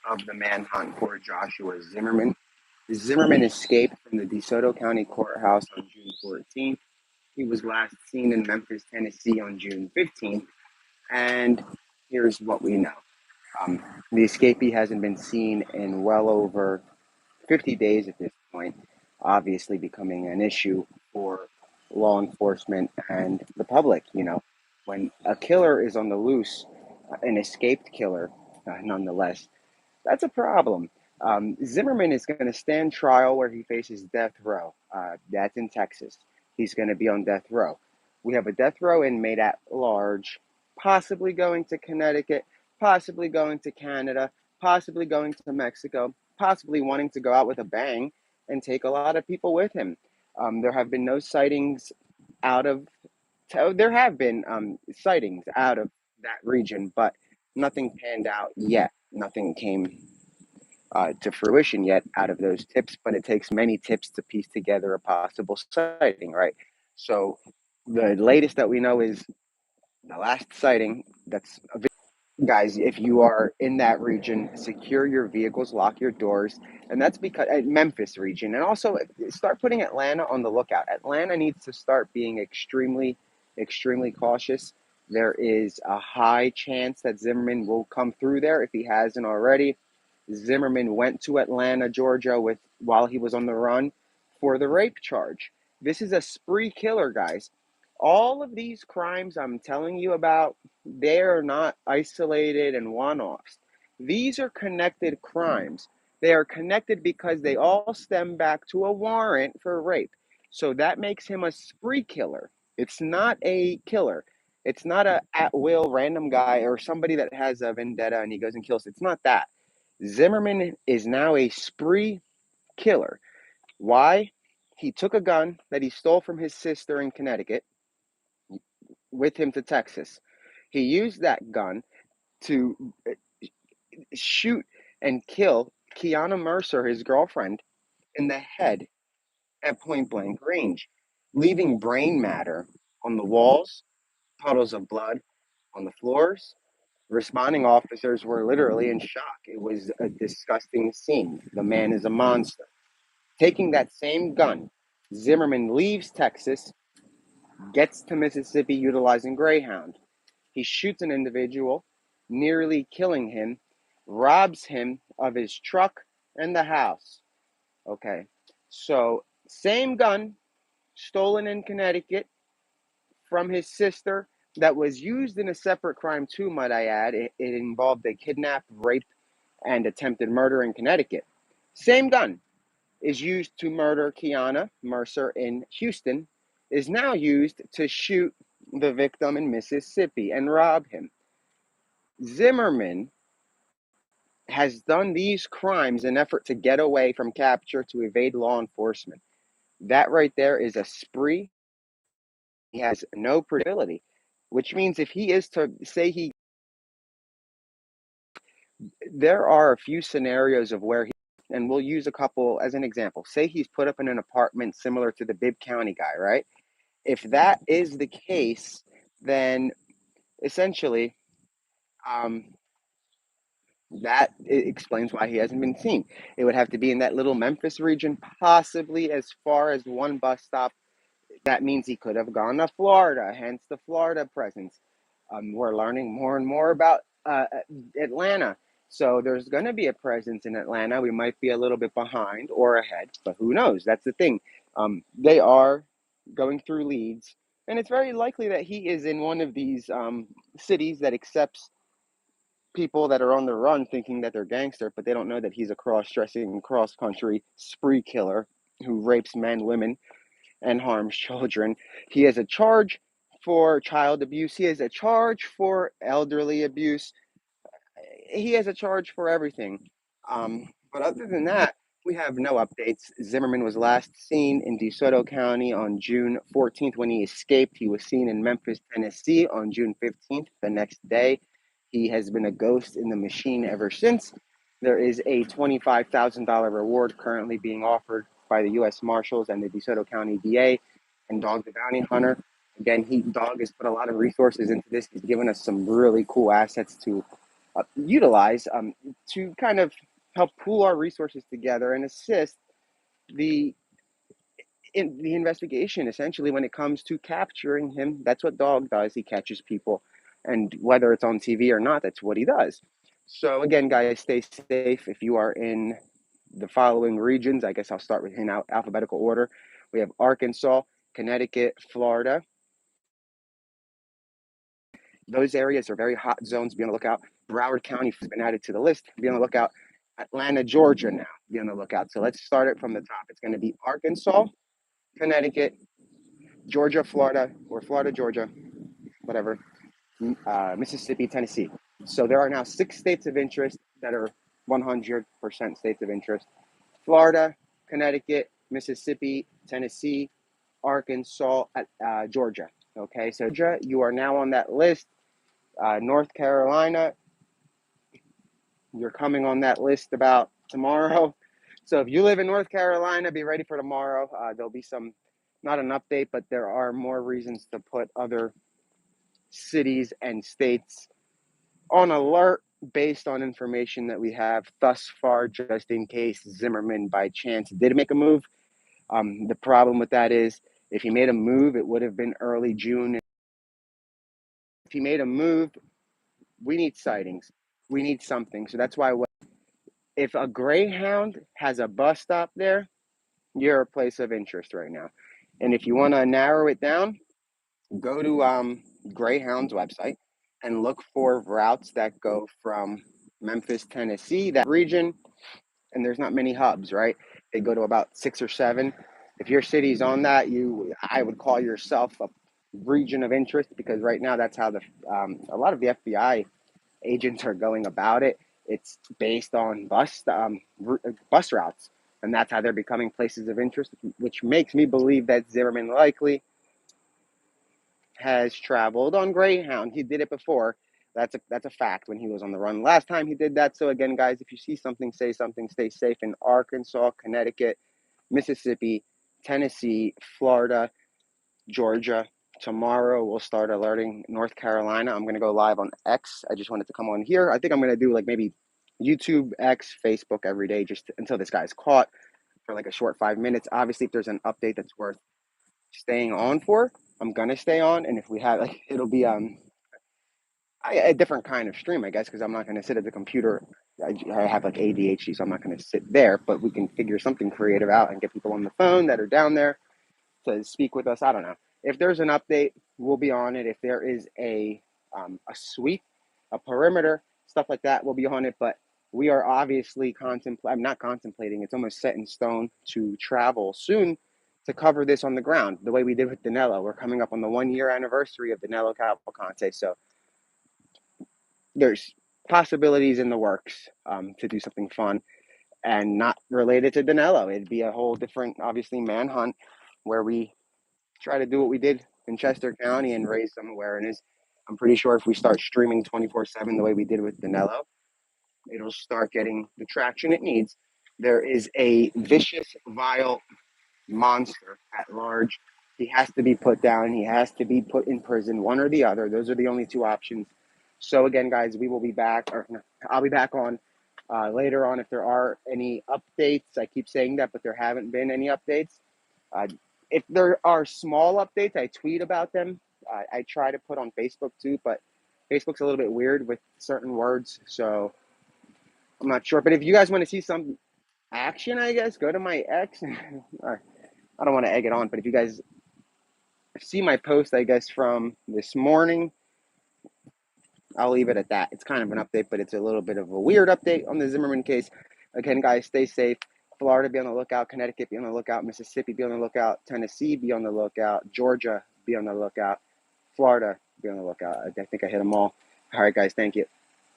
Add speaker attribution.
Speaker 1: of the manhunt for Joshua Zimmerman. Zimmerman escaped from the DeSoto County Courthouse on June 14th. He was last seen in Memphis, Tennessee on June 15th. And here's what we know. Um, the escapee hasn't been seen in well over 50 days at this point, obviously becoming an issue for law enforcement and the public. When a killer is on the loose, an escaped killer, nonetheless, that's a problem. Zimmerman is going to stand trial where he faces death row. That's in Texas. He's going to be on death row. We have a death row inmate at large, possibly going to Connecticut, possibly going to Canada, possibly going to Mexico, possibly wanting to go out with a bang and take a lot of people with him. There have been no sightings out of, there have been sightings out of that region, but nothing panned out yet. Nothing came to fruition yet out of those tips, but it takes many tips to piece together a possible sighting, right? So the latest that we know is the last sighting. Guys, if you are in that region, secure your vehicles, lock your doors, and that's because Memphis region, and also start putting Atlanta on the lookout. Atlanta needs to start being extremely, extremely cautious. There is a high chance that Zimmerman will come through there if he hasn't already. Zimmerman went to Atlanta, Georgia, while he was on the run for the rape charge. This is a spree killer, guys. All of these crimes I'm telling you about, they are not isolated and one-offs. These are connected crimes. They are connected because they all stem back to a warrant for rape. So that makes him a spree killer. It's not a killer. It's not a at-will random guy or somebody that has a vendetta and he goes and kills. It's not that. Zimmerman is now a spree killer. Why? He took a gun that he stole from his sister in Connecticut with him to Texas. He used that gun to shoot and kill 𝗪𝗓𝗪𝗓, his girlfriend, in the head at point blank range, leaving brain matter on the walls, puddles of blood on the floors. Responding officers were literally in shock. It was a disgusting scene. The man is a monster. Taking that same gun, Zimmerman leaves Texas, gets to Mississippi utilizing Greyhound. He shoots an individual, nearly killing him, robs him of his truck and the house. Okay, so same gun, stolen in Connecticut from his sister, that was used in a separate crime too, might I add. It involved a kidnap, rape, and attempted murder in Connecticut. Same gun is used to murder 𝗪𝗓𝗪𝗓 in Houston, is now used to shoot the victim in Mississippi and rob him. Zimmerman has done these crimes in effort to get away from capture to evade law enforcement. That right there is a spree. He has no predictability, which means if he is to say there are a few scenarios of where and we'll use a couple as an example. Say he's put up in an apartment similar to the Bibb County guy, right? If that is the case, then essentially that explains why he hasn't been seen. It would have to be in that little Memphis region, possibly as far as one bus stop. That means he could have gone to Florida, hence the Florida presence. We're learning more and more about Atlanta. So there's going to be a presence in Atlanta. We might be a little bit behind or ahead, but who knows? That's the thing. They are going through leads, and it's very likely that he is in one of these cities that accepts people that are on the run thinking that they're gangster, but they don't know that he's a cross-dressing, cross-country spree killer who rapes men, women, and harms children. He has a charge for child abuse. He has a charge for elderly abuse. He has a charge for everything. But other than that, we have no updates. Zimmerman was last seen in DeSoto County on June 14th when he escaped. He was seen in Memphis, Tennessee on June 15th, the next day. He has been a ghost in the machine ever since. There is a $25,000 reward currently being offered by the U.S. Marshals and the DeSoto County DA and Dog the Bounty Hunter. Again, Dog has put a lot of resources into this. He's given us some really cool assets to utilize to kind of help pool our resources together and assist the in the investigation. Essentially, when it comes to capturing him, that's what dog does. He catches people, and whether it's on TV or not, that's what he does. So again, guys, stay safe. If you are in the following regions, I guess I'll start with in alphabetical order. We have Arkansas, Connecticut, Florida. Those areas are very hot zones. Be on the lookout. Broward County has been added to the list. Be on the lookout. Atlanta, Georgia now. Be on the lookout. So let's start it from the top. It's going to be Arkansas, Connecticut, Georgia, Florida, or Florida, Georgia, whatever, Mississippi, Tennessee. So there are now 6 states of interest that are 100% states of interest. Florida, Connecticut, Mississippi, Tennessee, Arkansas, Georgia. Okay, so Georgia, you are now on that list. North Carolina, you're coming on that list about tomorrow. So if you live in North Carolina, be ready for tomorrow. There'll be some, not an update, but there are more reasons to put other cities and states on alert based on information that we have thus far, just in case Zimmerman by chance did make a move. The problem with that is if he made a move, it would have been early June. If he made a move, we need sightings. We need something. So that's why if a Greyhound has a bus stop there, you're a place of interest right now. And if you want to narrow it down, go to Greyhound's website and look for routes that go from Memphis, Tennessee, that region. And there's not many hubs, right? They go to about 6 or 7. If your city's on that, I would call yourself a region of interest, because right now that's how a lot of the FBI agents are going about it. It's based on bus routes, and that's how they're becoming places of interest, which makes me believe that Zimmerman likely has traveled on Greyhound. He did it before. That's a fact when he was on the run. Last time he did that. So again, guys, if you see something, say something. Stay safe in Arkansas, Connecticut, Mississippi, Tennessee, Florida, Georgia. Tomorrow we'll start alerting North Carolina. I'm going to go live on X. I just wanted to come on here. I think I'm going to do like maybe YouTube, X, Facebook every day just until this guy's caught for like a short 5 minutes. Obviously, if there's an update that's worth staying on for, I'm going to stay on. And if we have, like, it'll be a different kind of stream, I guess, because I'm not going to sit at the computer. I have like ADHD, so I'm not going to sit there, but we can figure something creative out and get people on the phone that are down there to speak with us. I don't know. If there's an update, we'll be on it. If there is a sweep, a perimeter, stuff like that, we'll be on it. But we are obviously I'm not contemplating. It's almost set in stone to travel soon to cover this on the ground, the way we did with Danilo. We're coming up on the 1-year anniversary of Danilo Cavalcante. So there's possibilities in the works to do something fun and not related to Danilo. It'd be a whole different, obviously, manhunt where we try to do what we did in Chester County and raise some awareness. I'm pretty sure if we start streaming 24/7 the way we did with Danilo, it'll start getting the traction it needs. There is a vicious, vile monster at large. He has to be put down. He has to be put in prison, one or the other. Those are the only 2 options. So again, guys, we will be back, or I'll be back on later on if there are any updates. I keep saying that, but there haven't been any updates. If there are small updates, I tweet about them. I try to put on Facebook too, but Facebook's a little bit weird with certain words, so I'm not sure. But if you guys want to see some action, I guess, go to my X. I don't want to egg it on, but if you guys see my post, I guess, from this morning, I'll leave it at that. It's kind of an update, but it's a little bit of a weird update on the Zimmerman case. Again, guys, stay safe. Florida, be on the lookout. Connecticut, be on the lookout. Mississippi, be on the lookout. Tennessee, be on the lookout. Georgia, be on the lookout. Florida, be on the lookout. I think I hit them all. All right, guys, thank you.